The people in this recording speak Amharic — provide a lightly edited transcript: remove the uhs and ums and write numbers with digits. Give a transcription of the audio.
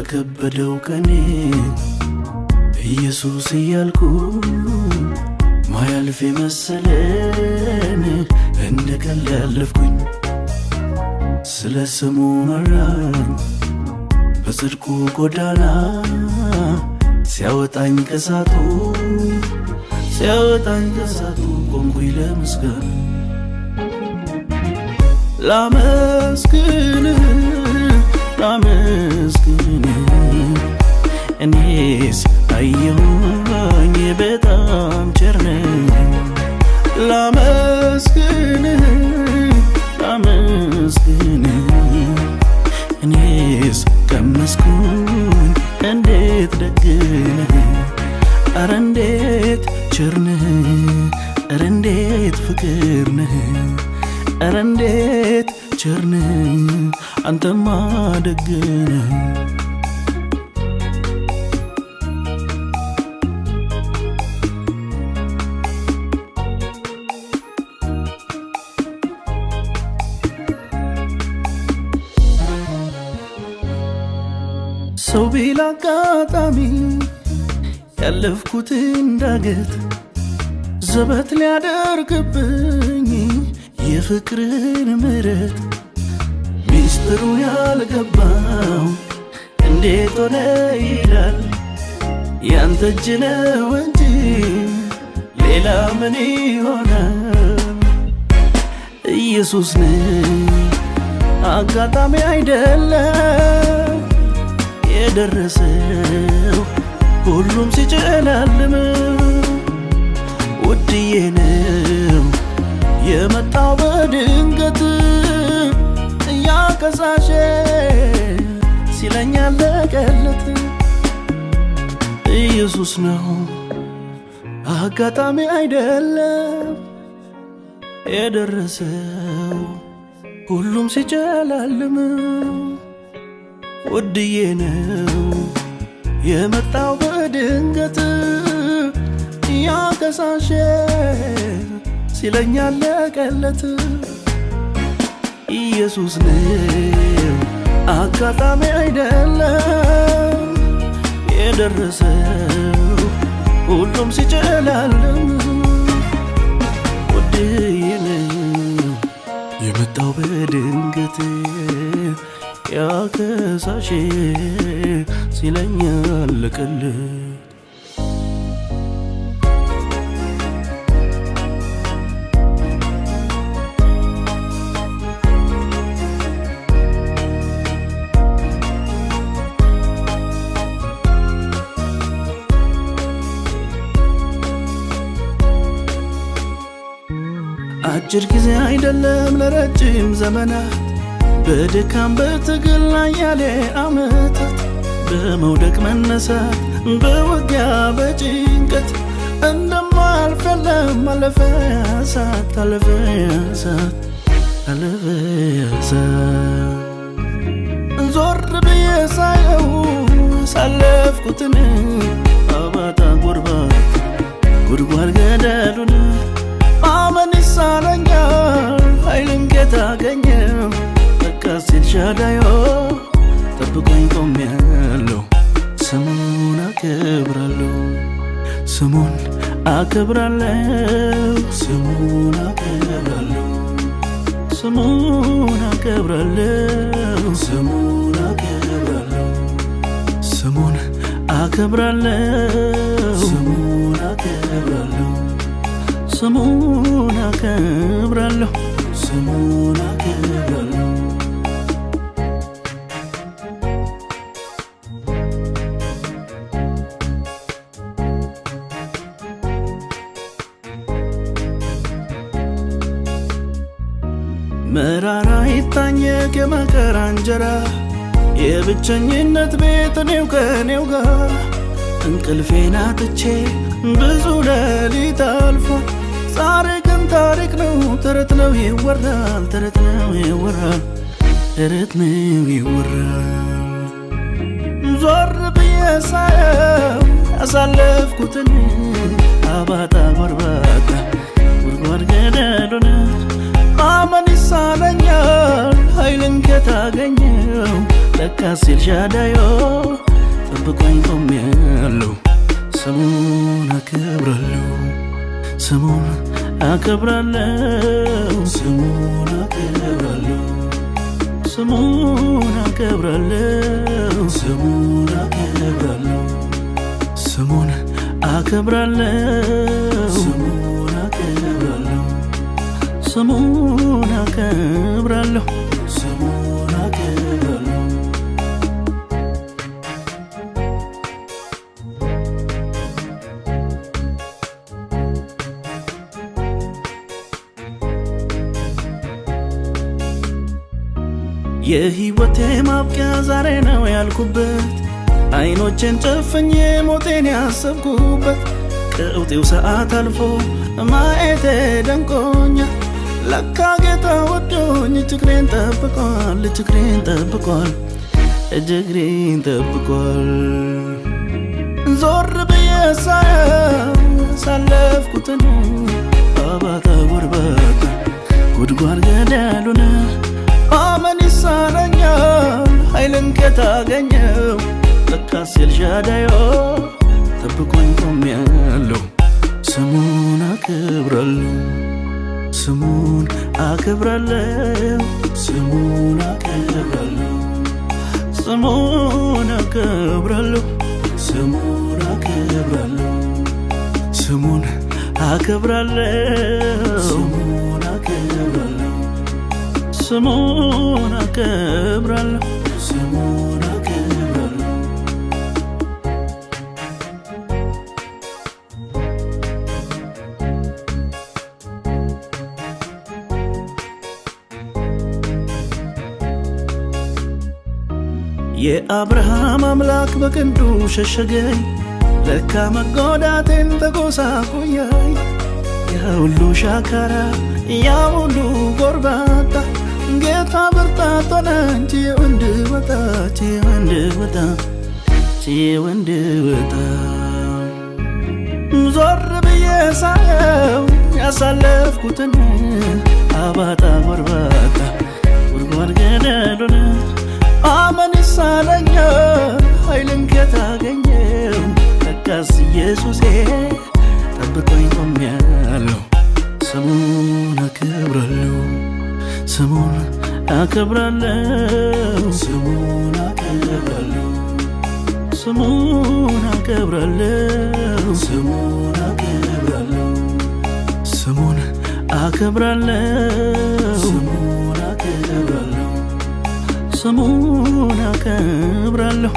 ከበደው ከኔ ኢየሱስ እያልኩ ማያልፍ መሰለን እንደቀለልኩኝ ስለ ስሙ መራኝ በጽድቁ ጎዳና ሲያወጣኝ ከሳቱ ቆምኩኝ ለምስጋና ላመስግን እኔስ አየሁኝ በጣም ቸር ነህ ላመስግን እኔስ ቀመስኩኝ እንዴት ደግ ነህ ኧረ እንዴት ቸር ነህ ኧረ እንዴት ፍቅር ነህ ኧረ እንዴት ቸር ነህ አንተማ ደግ ነህ ሰው ቢል አጋጣሚ ያለፍኩት እንዳገት ዘበት ሊያደርግብኝ የፍቅርን ምሕረት ሚስጥሩ ያልገባው እንዴት ሆነ ይላል ያንተ እጅ ነው እንጂ ሌላ ምን ይሆናል ኢየሱስ ነህ አጋጣሚ አይደለም የደረሰው ሁሉም ሲጨላልም ውድዬ ነው የመጣው በድንገት ያከሳሼ ሲለኝ አለቀለት ኢየሱስ ነው አጋጣሚ አይደለም የደረሰው ሁሉም ሲጨላልም ውድዬ ነው የመጣው በድንገት ያከሳሼ ሲለኝ አለቀለት ኢየሱስ ነው አጋጣሚ አይደለም የደረሰው ሁሉም ሲጨላልም ውድዬ ነው የመጣው በድንገት ያከሳሼ ሲለኝ አለቀለት አጭር ጊዜ አይደለም ለረጅም ዘመናት በድካም በትግል ላይ ያለ ዓመታት በመውደቅ መነሳት በውጊያ በጭንቀት እንደማልፈለም አለፈ ያሳት ዞር ብዬ ሳየው ሳለፍኩትን አባጣ ጉድጓድ ገደሉን ማመን ይሳነኛል ኃይልን ከታገኘው ሲል ሻዳዮ ጠብቆኝ ቆሜያለሁ ስሙን አከብራለሁ መራራ ይታኘክ የመከራ እንጀራ የብቸኝነት ቤት እኔው ከኔው ጋር እንቅልፌን አጥቼ ብዙ ሌሊት አልፏል ዛሬ ግን ታሪክ ነው ተረት ነው ይወራል ዞር ብዬ ሳየው ያሳለፍኩትን አባጣ ጉድጓድ ገደሉን ማመን ይሳነኛል ኃይልን ከታገኘው ለካስ ኤልሻዳይ ጠብቆኝ ቆሜያለሁ ስሙን አከብራለሁ ስሙን አከብራለሁ ስሙን አከብራለሁ ስሙን አከብራለሁ ስሙን አከብራለሁ ስሙን አከብራለሁ ስሙን አከብራለሁ ስሙን አከብራለሁ ስሙን አከብራለሁ የህይወቴ ማብቂያ ዛሬ ነው ያልኩበት አይኖቼን ጨፍኜ ሞቴን ያሰብኩበት ቀውጤው ሰዓት አልፎ ማየቴ ደንቆኛል ለካ ጌታ ወዶኝ እጅግሬን ጠብቋል እጅግሬን ጠብቋል እጅግሬን ጠብቋል ዞር ብዬ ሳየው ሳለፍኩትን አባታ ጎርባታ ጉድጓድ ገደሉን አመን ይሳነኛል ኃይልን ከታገኘው ለካስ ኤልሻዳይ ጠብቆኝ ቆሜያለሁ ስሙን አከብራለሁ ስሙን አከብራለሁ ስሙን አከብራለሁ ስሙን አከብራለሁ ስሙን አከብራለሁ ስሙን አከብራለሁ ስሙን አከብራለሁ ስሙን አከብራለሁ ስሙን አከብራለሁ የአብርሃም አምላክ በክንዱ ሸሸገኝ ለካ መጎዳቴን ተጎሳቁያይ ያሁሉ ሻካራ ያሁሉ ጎርባታ ጌታ ብርታት ሆነ እንጂ ወንድ ወጣ ዞር ብዬ ሳየው ያሳለፍኩትን አባጣ ጎርባታ ጉድጓድ ገደሉን አመን ይሳነኛል ኃይልን ከታገኘው ለካስ ኢየሱሴ ጠብቆኝ ቆሜያለሁ ስሙን አከብራለሁ ስሙን አከብራለሁ ስሙን አከብራለሁ ስሙን አከብራለሁ ስሙን አከብራለሁ ስሙን አከብራለሁ ስሙን አከብራለሁ ስሙን አከብራለሁ